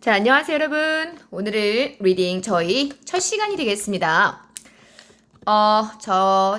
자, 안녕하세요, 여러분. 오늘은 리딩 저희 첫 시간이 되겠습니다.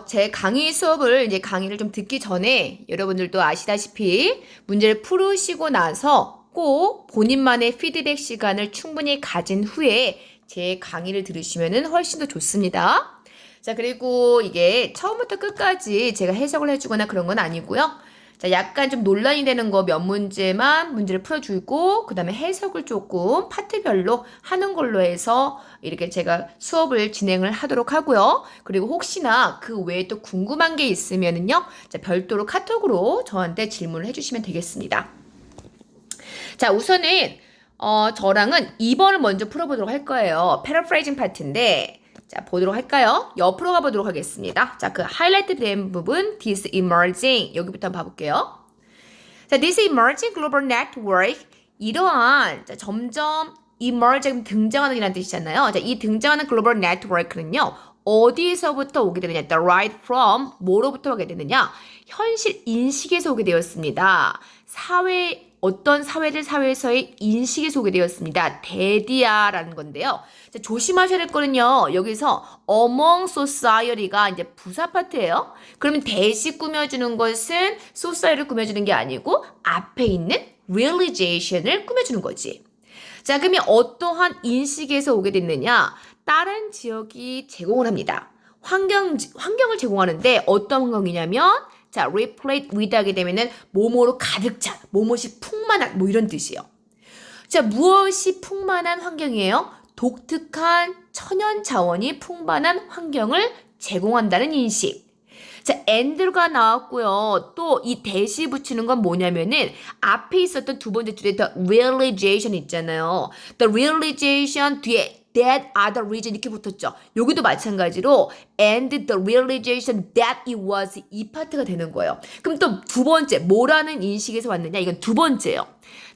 제 강의 수업을 이제 강의를 좀 듣기 전에 여러분들도 아시다시피 문제를 풀으시고 나서 꼭 본인만의 피드백 시간을 충분히 가진 후에 제 강의를 들으시면 훨씬 더 좋습니다. 자, 그리고 이게 처음부터 끝까지 제가 해석을 해주거나 그런 건 아니고요. 자, 약간 좀 논란이 되는 거 몇 문제만 문제를 풀어주고 그 다음에 해석을 조금 파트별로 하는 걸로 해서 이렇게 제가 수업을 진행을 하도록 하고요. 그리고 혹시나 그 외에 또 궁금한 게 있으면은요, 자, 별도로 카톡으로 저한테 질문을 해주시면 되겠습니다. 자, 우선은 저랑은 2번을 먼저 풀어보도록 할 거예요. 패러프레이징 파트인데 자, 보도록 할까요? 옆으로 가보도록 하겠습니다. 자, 그 하이라이트 된 부분, this emerging. 여기부터 한번 봐볼게요. 자, this emerging global network. 이러한, 자, 점점 emerging 등장하는 이라는 뜻이잖아요. 자, 이 등장하는 글로벌 네트워크는요, 어디서부터 오게 되느냐? derived from, 뭐로부터 오게 되느냐? 현실 인식에서 오게 되었습니다. 어떤 사회에서의 인식에 소개되었습니다. 대디아라는 건데요. 자, 조심하셔야 될 거는요. 여기서 among society가 이제 부사 파트예요. 그러면 대시 꾸며주는 것은 society를 꾸며주는 게 아니고 앞에 있는 realization을 꾸며주는 거지. 자, 그러면 어떠한 인식에서 오게 됐느냐? 다른 지역이 제공을 합니다. 환경을 제공하는데 어떤 환경이냐면 자, replete with 하게 되면은 뭐뭐로 가득 차, 뭐뭇이 풍만한, 뭐 이런 뜻이에요. 자, 무엇이 풍만한 환경이에요? 독특한 천연 자원이 풍부한 환경을 제공한다는 인식. 자, and가 나왔고요. 또 이 대시 붙이는 건 뭐냐면은 앞에 있었던 두 번째 줄에 the realization 있잖아요. the realization 뒤에 that other reason 이렇게 붙었죠. 여기도 마찬가지로 and the realization that it was 이 파트가 되는 거예요. 그럼 또 두 번째 뭐라는 인식에서 왔느냐? 이건 두 번째예요.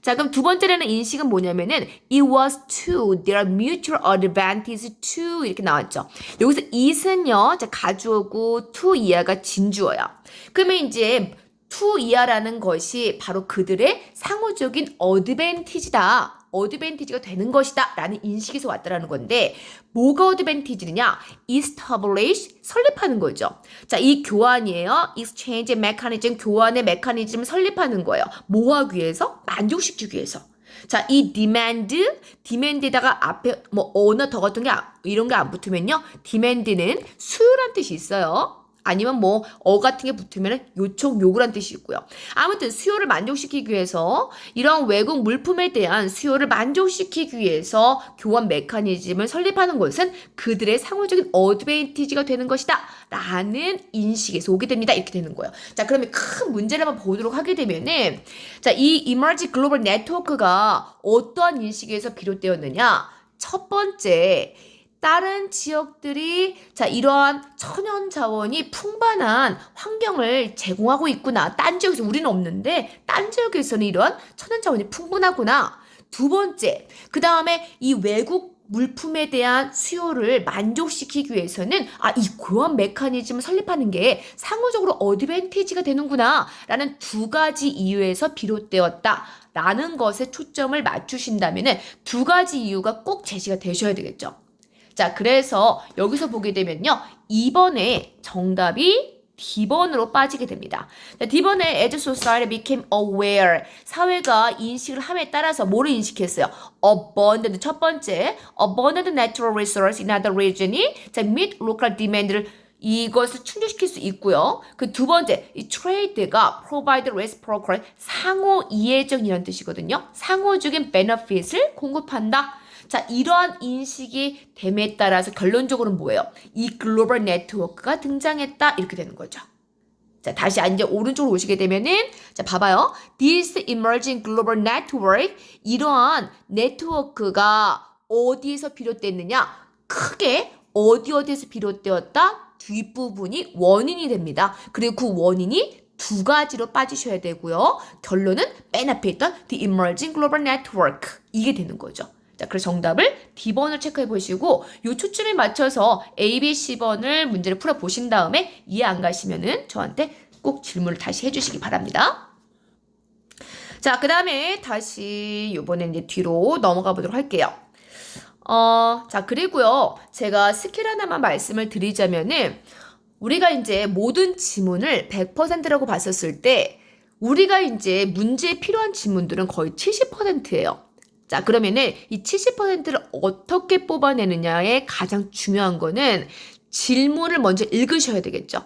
자, 그럼 두 번째라는 인식은 뭐냐면은 it was to their mutual advantage to 이렇게 나왔죠. 여기서 it은요, 자, 가주어고 to 이하가 진주어야. 그러면 이제 to 이하라는 것이 바로 그들의 상호적인 어드밴티지다. 어드밴티지가 되는 것이다 라는 인식에서 왔다라는 건데 뭐가 어드밴티지냐? establish, 설립하는 거죠. 자, 이 교환이에요. exchange mechanism, 교환의 메커니즘을 설립하는 거예요. 뭐 하기 위해서? 만족시키기 위해서. 자, 이 demand에다가 앞에 뭐 어나 더 같은 게 이런 게 안 붙으면요. demand는 수요란 뜻이 있어요. 아니면 뭐 같은 게 붙으면 요청, 요구란 뜻이 있고요. 아무튼 수요를 만족시키기 위해서 이런 외국 물품에 대한 수요를 만족시키기 위해서 교환 메커니즘을 설립하는 것은 그들의 상호적인 어드밴티지가 되는 것이다 라는 인식에서 오게 됩니다. 이렇게 되는 거예요. 자, 그러면 큰 문제를 한번 보도록 하게 되면은 자, 이 Emerging Global Network가 어떠한 인식에서 비롯되었느냐? 첫 번째, 다른 지역들이 자 이러한 천연 자원이 풍부한 환경을 제공하고 있구나. 딴 지역에서 우리는 없는데 딴 지역에서는 이러한 천연 자원이 풍부하구나. 두 번째, 그 다음에 이 외국 물품에 대한 수요를 만족시키기 위해서는 이 교환 메커니즘을 설립하는 게 상호적으로 어드밴티지가 되는구나 라는 두 가지 이유에서 비롯되었다 라는 것에 초점을 맞추신다면 두 가지 이유가 꼭 제시가 되셔야 되겠죠. 자, 그래서 여기서 보게 되면요. 2번에 정답이 D번으로 빠지게 됩니다. 자, D번에 as society became aware. 사회가 인식을 함에 따라서 뭐를 인식했어요? abundant, 첫 번째. abundant natural resource in other region이 자, meet local demand를 이것을 충족시킬 수 있고요. 그 두 번째, 이 trade가 provide reciprocal, 상호 이해적이라는 뜻이거든요. 상호적인 benefit을 공급한다. 자, 이러한 인식이 됨에 따라서 결론적으로는 뭐예요? 이 글로벌 네트워크가 등장했다. 이렇게 되는 거죠. 자, 다시 이제 오른쪽으로 오시게 되면은, 자, 봐봐요. This emerging global network, 이러한 네트워크가 어디에서 비롯됐느냐? 크게 어디에서 비롯되었다? 뒷부분이 원인이 됩니다. 그리고 그 원인이 두 가지로 빠지셔야 되고요. 결론은 맨 앞에 있던 The emerging global network. 이게 되는 거죠. 자, 그래서 정답을 D번을 체크해 보시고 요 초점에 맞춰서 A, B, C번을 문제를 풀어 보신 다음에 이해 안 가시면은 저한테 꼭 질문을 다시 해주시기 바랍니다. 자, 그 다음에 다시 요번에 이제 뒤로 넘어가 보도록 할게요. 자, 그리고요. 제가 스킬 하나만 말씀을 드리자면은, 우리가 이제 모든 지문을 100%라고 봤었을 때, 우리가 이제 문제에 필요한 지문들은 거의 70%예요. 자, 그러면은 이 70%를 어떻게 뽑아내느냐에 가장 중요한 거는 질문을 먼저 읽으셔야 되겠죠.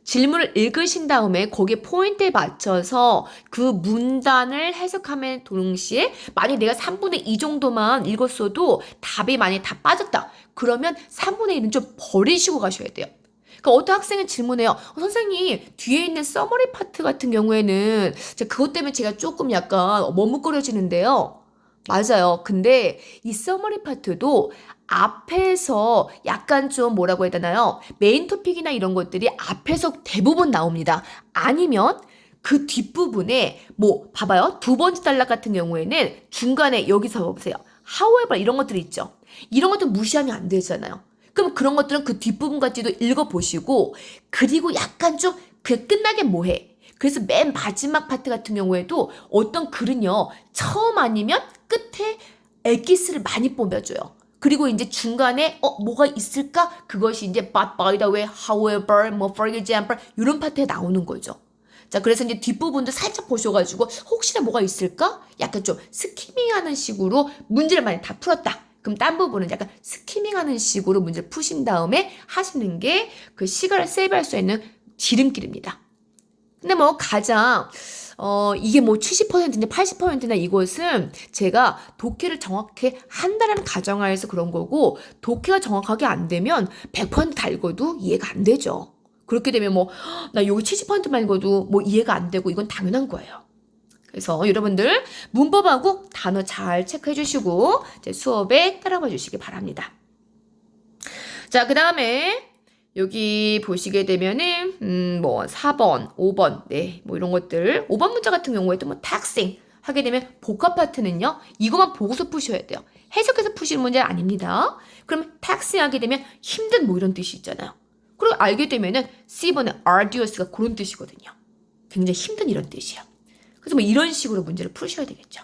질문을 읽으신 다음에 거기에 포인트에 맞춰서 그 문단을 해석하면 동시에 만약 내가 3분의 2 정도만 읽었어도 답이 만약 다 빠졌다. 그러면 3분의 1은 좀 버리시고 가셔야 돼요. 그러니까 어떤 학생은 질문해요. 선생님, 뒤에 있는 서머리 파트 같은 경우에는 그것 때문에 제가 조금 약간 머뭇거려지는데요. 맞아요. 근데 이 서머리 파트도 앞에서 약간 좀 뭐라고 해야 되나요? 메인 토픽이나 이런 것들이 앞에서 대부분 나옵니다. 아니면 그 뒷부분에 뭐 봐봐요. 두 번째 단락 같은 경우에는 중간에 여기서 보세요. however 이런 것들이 있죠. 이런 것들 무시하면 안 되잖아요. 그럼 그런 것들은 그 뒷부분까지도 읽어보시고 그리고 약간 좀 그 끝나게 뭐해? 그래서 맨 마지막 파트 같은 경우에도 어떤 글은요. 처음 아니면 끝에 엑기스를 많이 뽑아줘요. 그리고 이제 중간에 뭐가 있을까? 그것이 이제 but by the way, however, 뭐 for example 이런 파트에 나오는 거죠. 자, 그래서 이제 뒷부분도 살짝 보셔가지고 혹시나 뭐가 있을까? 약간 좀 스키밍하는 식으로 문제를 많이 다 풀었다. 그럼 딴 부분은 약간 스키밍하는 식으로 문제를 푸신 다음에 하시는 게 그 시간을 세이브할 수 있는 지름길입니다. 근데 뭐 가장 이게 뭐 70%냐 80%냐 이것은 제가 독해를 정확히 한다는 가정하에서 그런 거고 독해가 정확하게 안 되면 100%다 읽어도 이해가 안 되죠. 그렇게 되면 뭐 나 여기 70%만 읽어도 뭐 이해가 안 되고 이건 당연한 거예요. 그래서 여러분들 문법하고 단어 잘 체크해 주시고 제 수업에 따라와 주시기 바랍니다. 자, 그 다음에 여기 보시게 되면은 뭐 4번, 5번, 네, 뭐 이런 것들 5번 문자 같은 경우에도 뭐 taxing 하게 되면 복합 파트는요. 이것만 보고서 푸셔야 돼요. 해석해서 푸시는 문제는 아닙니다. 그러면 taxing 하게 되면 힘든 뭐 이런 뜻이 있잖아요. 그리고 알게 되면은 C번의 arduous가 그런 뜻이거든요. 굉장히 힘든 이런 뜻이에요. 그래서 뭐 이런 식으로 문제를 푸셔야 되겠죠.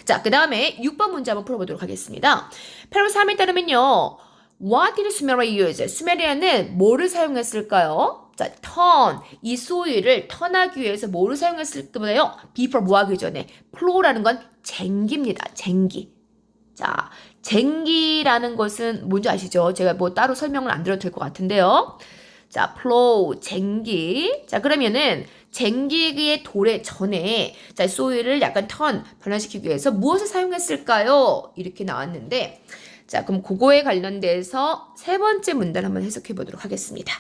자, 그 다음에 6번 문제 한번 풀어보도록 하겠습니다. 패러 3에 따르면요. What did Sumeria use? 수메리아는 뭐를 사용했을까요? 자, turn. 이 소위를 턴하기 위해서 뭐를 사용했을까요? before 뭐 하기 전에. plow라는 건 쟁기입니다. 쟁기. 자, 쟁기라는 것은 뭔지 아시죠? 제가 뭐 따로 설명을 안 드려도 될 것 같은데요. 자, plow, 쟁기. 자, 그러면은 쟁기의 도래 전에 자, 소위를 약간 변화시키기 위해서 무엇을 사용했을까요? 이렇게 나왔는데 자, 그럼 그거에 관련돼서 세 번째 문단 한번 해석해 보도록 하겠습니다.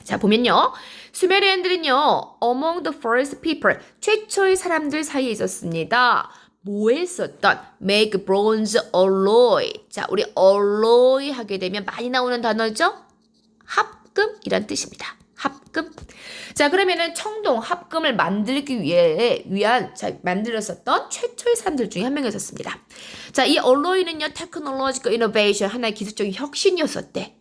자, 보면요. 수메리안들은요. Among the first people, 최초의 사람들 사이에 있었습니다. 뭐에 썼던 make bronze alloy. 자, 우리 alloy 하게 되면 많이 나오는 단어죠? 합금이란 뜻입니다. 합금. 자, 그러면은 청동 합금을 만들기 위한 만들었었던 최초의 사람들 중에 한 명이었습니다. 자, 이 alloy는요, technological innovation, 하나의 기술적인 혁신이었었대.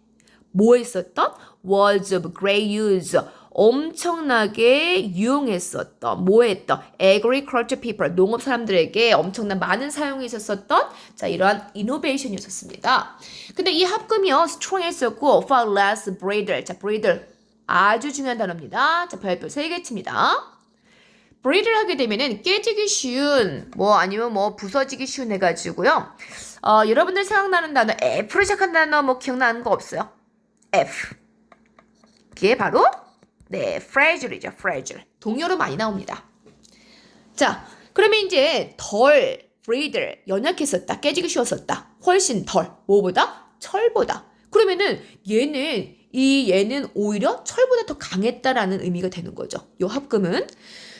뭐 했었던? was of great use. 엄청나게 유용했었던, 뭐 했던? agriculture people, 농업 사람들에게 엄청난 많은 사용이 있었었던, 자, 이러한 innovation이었습니다. 근데 이 합금이요, strong했었고, far less brittle. 자, brittle. 아주 중요한 단어입니다. 자, 별표 3개칩니다. 브레이드를 하게 되면은 깨지기 쉬운, 뭐 아니면 뭐 부서지기 쉬운 해가지고요. 여러분들 생각나는 단어, F로 시작한 단어 뭐 기억나는 거 없어요? F. 그게 바로 네, fragile이죠. fragile. 동요로 많이 나옵니다. 자, 그러면 이제 덜, brittle, 연약했었다, 깨지기 쉬웠었다. 훨씬 덜, 뭐보다? 철보다. 그러면은 얘는 오히려 철보다 더 강했다라는 의미가 되는 거죠. 요 합금은.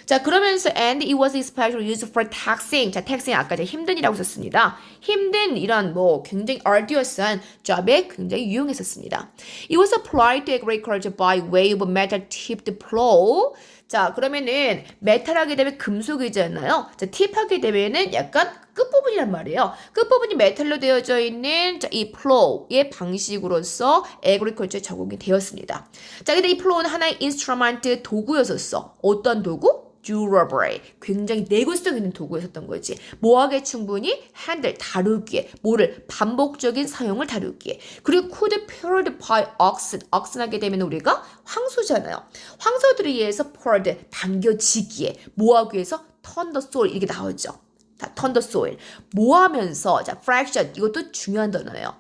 자, 그러면서 and it was especially used for taxing. 자, taxing 아까 제가 힘든이라고 썼습니다. 힘든 이런 뭐 굉장히 arduous한 job에 굉장히 유용했었습니다. It was applied to agriculture by way of metal-tipped plow. 자, 그러면은 메탈하게 되면 금속이잖아요. 자, 팁하게 되면은 약간 끝부분이란 말이에요. 끝부분이 메탈로 되어져 있는 이 플로우의 방식으로서 agriculture에 적용이 되었습니다. 자, 근데 이 플로우는 하나의 인스트루먼트 도구였었어. 어떤 도구? durable. 굉장히 내구성 있는 도구였었던 거지. 뭐하게 충분히 handle, 다루기에. 뭐를 반복적인 사용을 다루기에. 그리고 could poured by oxen. oxen 하게 되면 우리가 황소잖아요. 황소들에 의해서 poured, 담겨지기에. 뭐하기 위해서 turn the soil 이렇게 나오죠. 자, turn the soil. 뭐 하면서, 자, fraction. 이것도 중요한 단어예요.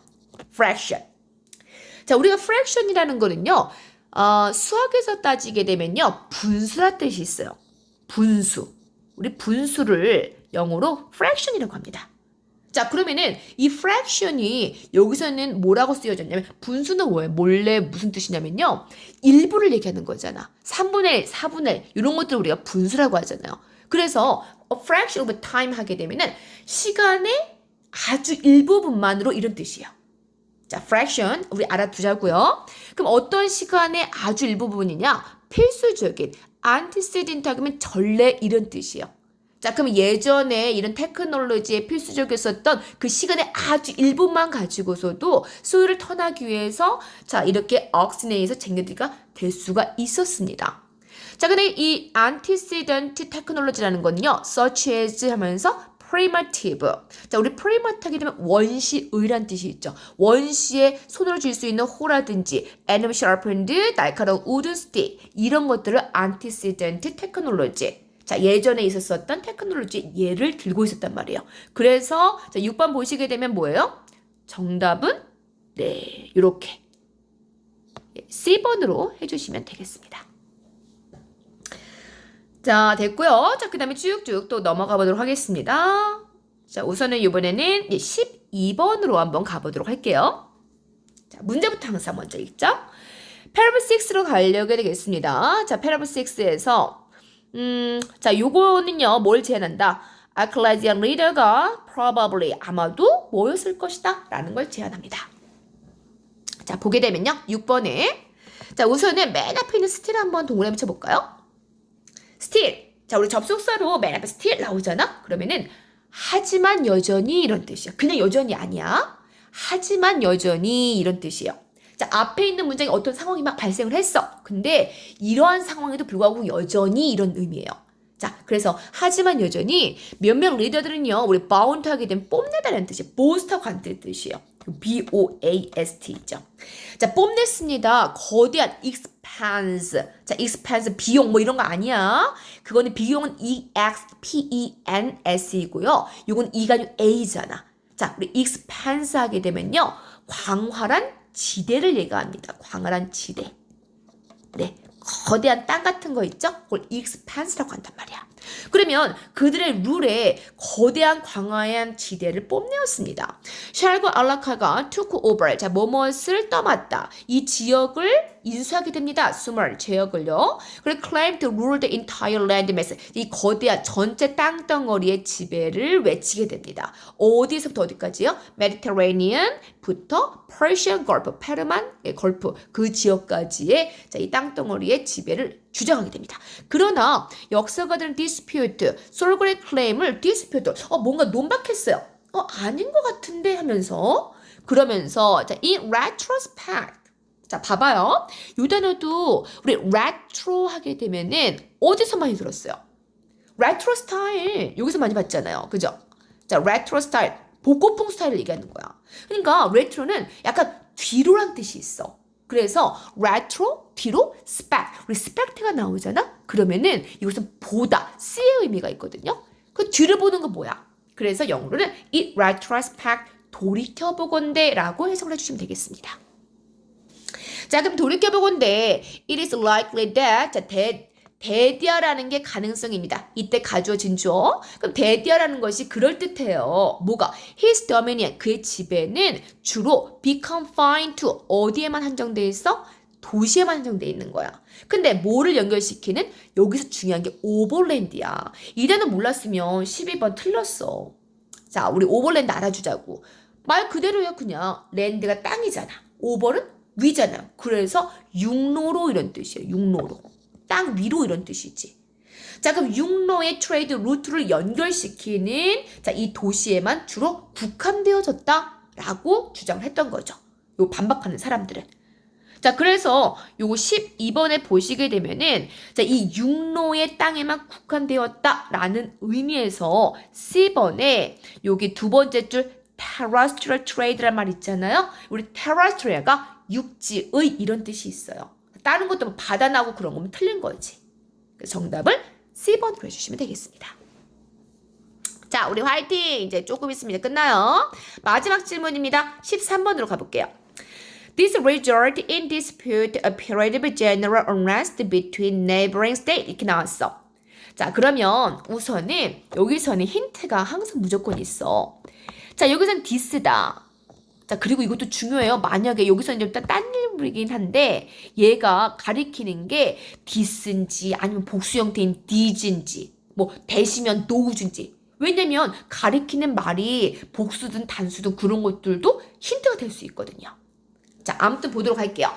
fraction. 자, 우리가 fraction이라는 거는요, 수학에서 따지게 되면요, 분수란 뜻이 있어요. 분수. 우리 분수를 영어로 fraction이라고 합니다. 자, 그러면은 이 fraction이 여기서는 뭐라고 쓰여졌냐면, 분수는 뭐예요? 몰래 무슨 뜻이냐면요, 일부를 얘기하는 거잖아. 3분의 1, 4분의 1, 이런 것들을 우리가 분수라고 하잖아요. 그래서 a fraction of time 하게 되면은 시간의 아주 일부분만으로 이런 뜻이에요. 자, fraction 우리 알아두자고요. 그럼 어떤 시간의 아주 일부분이냐? 필수적인 antecedent 하면 전례 이런 뜻이에요. 자, 그럼 예전에 이런 테크놀로지에 필수적이었었던 그 시간의 아주 일부만 가지고서도 소유를 턴하기 위해서 자, 이렇게 oxen에 의해서 쟁여지가 될 수가 있었습니다. 자, 근데 이 antecedent technology라는 건요, such as 하면서 primitive. 자, 우리 primitive 하게 되면 원시의란 뜻이 있죠. 원시에 손으로 쥘 수 있는 호라든지 animal sharpened, 날카로운 wooden stick 이런 것들을 antecedent technology. 자, 예전에 있었었던 테크놀로지 예를 들고 있었단 말이에요. 그래서 자, 6번 보시게 되면 뭐예요? 정답은 네, 이렇게 C번으로 해주시면 되겠습니다. 자, 됐고요. 자, 그 다음에 쭉쭉 또 넘어가 보도록 하겠습니다. 자, 우선은 이번에는 12번으로 한번 가보도록 할게요. 자, 문제부터 항상 먼저 읽죠. Parable 6로 가려게 되겠습니다. 자, Parable 6에서 자, 요거는요, 뭘 제안한다? Archaeologian reader가 probably 아마도 뭐였을 것이다 라는 걸 제안합니다. 자, 보게 되면요, 6번에 자, 우선은 맨 앞에 있는 still 한번 동그라미 쳐볼까요? still. 자, 우리 접속사로 맨 앞에 still 나오잖아? 그러면은 하지만 여전히 이런 뜻이야. 그냥 여전히 아니야. 하지만 여전히 이런 뜻이에요. 자, 앞에 있는 문장에 어떤 상황이 막 발생을 했어. 근데 이러한 상황에도 불구하고 여전히 이런 의미예요. 자, 그래서 하지만 여전히 몇몇 리더들은요, 우리 bound 하게 되면 뽐내다라는 뜻이에요. boast하고 같은 뜻이에요. B-O-A-S-T 있죠. 자, 뽐냈습니다. 거대한 expense. 자, expense 비용 뭐 이런 거 아니야. 그거는 비용은 E-X-P-E-N-S 이고요. 이건 E가 아니고 A잖아. 자, 우리 expense 하게 되면요, 광활한 지대를 얘기합니다. 광활한 지대. 네, 거대한 땅 같은 거 있죠? 그걸 expanse라고 한단 말이야. 그러면 그들의 룰에 거대한 광활한 지대를 뽐내었습니다. 샬과 알라카가 took over, 자, 뭐뭇을 떠맡다. 이 지역을 인수하게 됩니다. 수몰, 지역을요. 그리고 claim to rule the entire land mass. 이 거대한 전체 땅덩어리의 지배를 외치게 됩니다. 어디서부터 어디까지요? 메디테레니언부터 Persian Gulf, 페르만 걸프 그 지역까지의 자, 이 땅덩어리의 지배를 주장하게 됩니다. 그러나 역사가들은 dispute, 솔그레 클레임을 dispute, 뭔가 논박했어요. 아닌 것 같은데 하면서 그러면서 자, 이 retrospect, 자, 봐봐요. 이 단어도 우리 retro 하게 되면은 어디서 많이 들었어요? retro 스타일 여기서 많이 봤잖아요. 그죠? 자, retro 스타일 복고풍 스타일을 얘기하는 거야. 그러니까 retro는 약간 뒤로란 뜻이 있어. 그래서 retro 뒤로 spect 우리 spect가 나오잖아. 그러면은 이것은 보다 C의 의미가 있거든요. 그 뒤를 보는 거 뭐야? 그래서 영어로는 it retrospect 돌이켜보건대라고 해석을 해주시면 되겠습니다. 자, 그럼 돌이켜보건대 it is likely that 자, 대디어라는 게 가능성입니다. 이때 가주어진 주어. 그럼 대디어라는 것이 그럴듯해요. 뭐가? His dominion, 그의 지배는 주로 be confined to 어디에만 한정돼 있어? 도시에만 한정돼 있는 거야. 근데 뭐를 연결시키는? 여기서 중요한 게 오버랜드야. 이 단어 몰랐으면 12번 틀렸어. 자, 우리 오버랜드 알아주자고. 말 그대로야. 그냥 랜드가 땅이잖아. 오버는 위잖아. 그래서 육로로 이런 뜻이에요. 육로로. 땅 위로 이런 뜻이지. 자, 그럼 육로의 트레이드 루트를 연결시키는 자, 이 도시에만 주로 국한되어졌다라고 주장을 했던 거죠. 요 반박하는 사람들은. 자, 그래서 요거 12번에 보시게 되면은 자, 이 육로의 땅에만 국한되었다라는 의미에서 C번에 여기 두 번째 줄 terrestrial trade란 말 있잖아요. 우리 terrestrial가 육지의 이런 뜻이 있어요. 다른 것도 뭐 바다 나고 그런 거면 틀린 거지. 그래서 정답을 C번으로 해주시면 되겠습니다. 자, 우리 화이팅! 이제 조금 있으면 끝나요. 마지막 질문입니다. 13번으로 가볼게요. This resulted in dispute, a period of general unrest between neighboring states. 이렇게 나왔어. 자, 그러면 우선은 여기서는 힌트가 항상 무조건 있어. 자, 여기서는 디스다. 자, 그리고 이것도 중요해요. 만약에 여기서는 좀 딴 일이긴 한데 얘가 가리키는 게 디스인지 아니면 복수 형태인 디즈인지 뭐 대시면 노우즈인지. 왜냐면 가리키는 말이 복수든 단수든 그런 것들도 힌트가 될 수 있거든요. 자, 아무튼 보도록 할게요.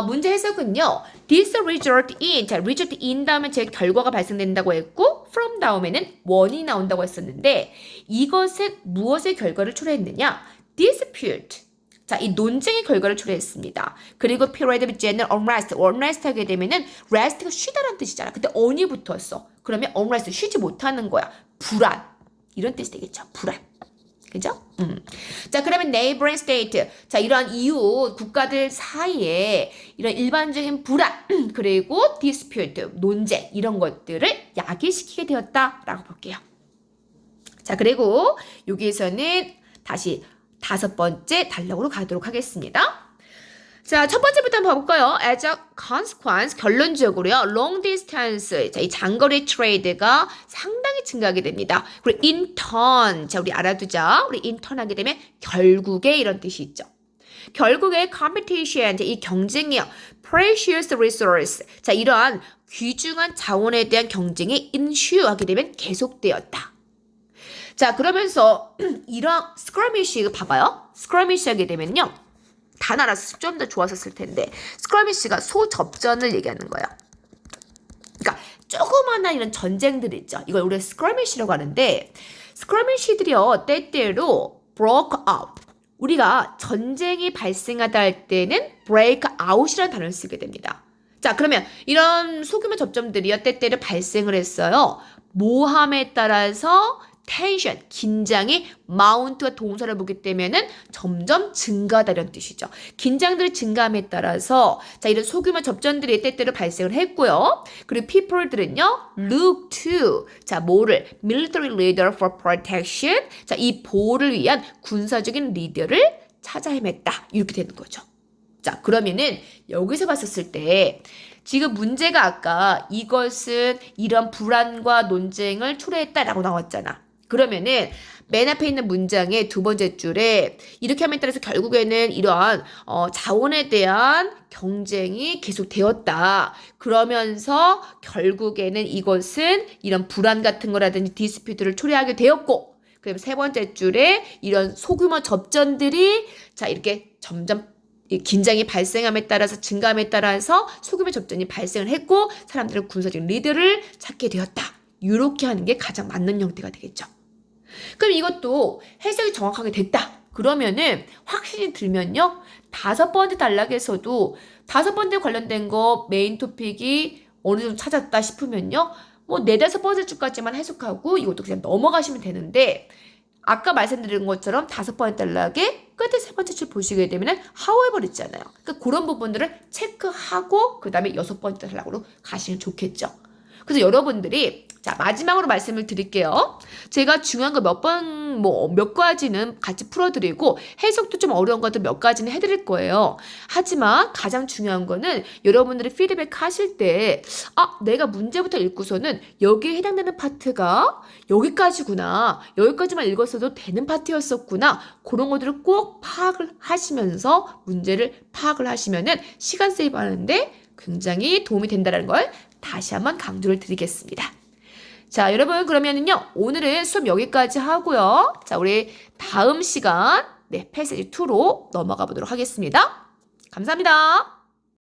문제 해석은요. This result in, 자, result in 다음에 제 결과가 발생된다고 했고 from 다음에는 원이 나온다고 했었는데 이것은 무엇의 결과를 초래했느냐? Dispute. 자, 이 논쟁의 결과를 초래했습니다. 그리고 period of general unrest. unrest 하게 되면은 rest가 쉬다라는 뜻이잖아. 근데 on이 붙었어. 그러면 unrest 쉬지 못하는 거야. 불안. 이런 뜻이 되겠죠. 불안. 그죠? 자, 그러면 neighboring state. 자, 이러한 이웃 국가들 사이에 이런 일반적인 불안 그리고 dispute, 논쟁 이런 것들을 야기시키게 되었다라고 볼게요. 자, 그리고 여기에서는 다시 5번째 단락으로 가도록 하겠습니다. 자, 첫 번째부터 한번 봐볼까요? As a consequence, 결론적으로요. long distance, 자, 이 장거리 트레이드가 상당히 증가하게 됩니다. 그리고 in turn, 자, 우리 알아두자. 우리 in turn 하게 되면 결국에 이런 뜻이 있죠. 결국에 competition, 자, 이 경쟁이요. precious resource, 자, 이러한 귀중한 자원에 대한 경쟁이 ensue 하게 되면 계속되었다. 자, 그러면서 이런 skirmish 봐봐요. skirmish 하게 되면요. 단 알았으면 좀 더 좋았었을 텐데 skirmish가 소접전을 얘기하는 거예요. 그러니까 조그마한 이런 전쟁들 있죠. 이걸 우리가 skirmish라고 하는데 skirmish들이요. 때때로 broke out. 우리가 전쟁이 발생하다 할 때는 break out이라는 단어를 쓰게 됩니다. 자, 그러면 이런 소규모 접점들이요. 때때로 발생을 했어요. 모함에 따라서 텐션, 긴장이 마운트가 동사를 보기 때문에는 점점 증가하다는 뜻이죠. 긴장들이 증가함에 따라서 자, 이런 소규모 접전들이 때때로 발생을 했고요. 그리고 people들은요. look to 자, 뭐를 military leader for protection 자, 이 보호를 위한 군사적인 리더를 찾아 헤맸다. 이렇게 되는 거죠. 자, 그러면은 여기서 봤었을 때 지금 문제가 아까 이것은 이런 불안과 논쟁을 초래했다라고 나왔잖아. 그러면은 맨 앞에 있는 문장의 두 번째 줄에 이렇게 함에 따라서 결국에는 이러한 자원에 대한 경쟁이 계속되었다. 그러면서 결국에는 이것은 이런 불안 같은 거라든지 디스퓨트를 초래하게 되었고 그다음에 세 번째 줄에 이런 소규모 접전들이 자 이렇게 점점 긴장이 발생함에 따라서 증가함에 따라서 소규모 접전이 발생을 했고 사람들은 군사적인 리더를 찾게 되었다. 이렇게 하는 게 가장 맞는 형태가 되겠죠. 그럼 이것도 해석이 정확하게 됐다. 그러면은 확신이 들면요. 5번째 단락에서도 5번째 관련된 거 메인 토픽이 어느 정도 찾았다 싶으면요. 뭐 4, 5번째 줄까지만 해석하고 이것도 그냥 넘어가시면 되는데 아까 말씀드린 것처럼 5번째 단락에 끝에 3번째 줄 보시게 되면은 however 있잖아요. 그러니까 그런 부분들을 체크하고 그 다음에 6번째 단락으로 가시면 좋겠죠. 그래서 여러분들이 자 마지막으로 말씀을 드릴게요. 제가 중요한 거 몇 가지는 같이 풀어드리고 해석도 좀 어려운 것들 몇 가지는 해드릴 거예요. 하지만 가장 중요한 거는 여러분들이 피드백 하실 때 내가 문제부터 읽고서는 여기에 해당되는 파트가 여기까지구나. 여기까지만 읽었어도 되는 파트였었구나. 그런 것들을 꼭 파악을 하시면서 문제를 파악을 하시면은 시간 세이브 하는데 굉장히 도움이 된다는 걸 다시 한번 강조를 드리겠습니다. 자, 여러분 그러면은요. 오늘은 수업 여기까지 하고요. 자, 우리 다음 시간 패시지 2로 넘어가 보도록 하겠습니다. 감사합니다.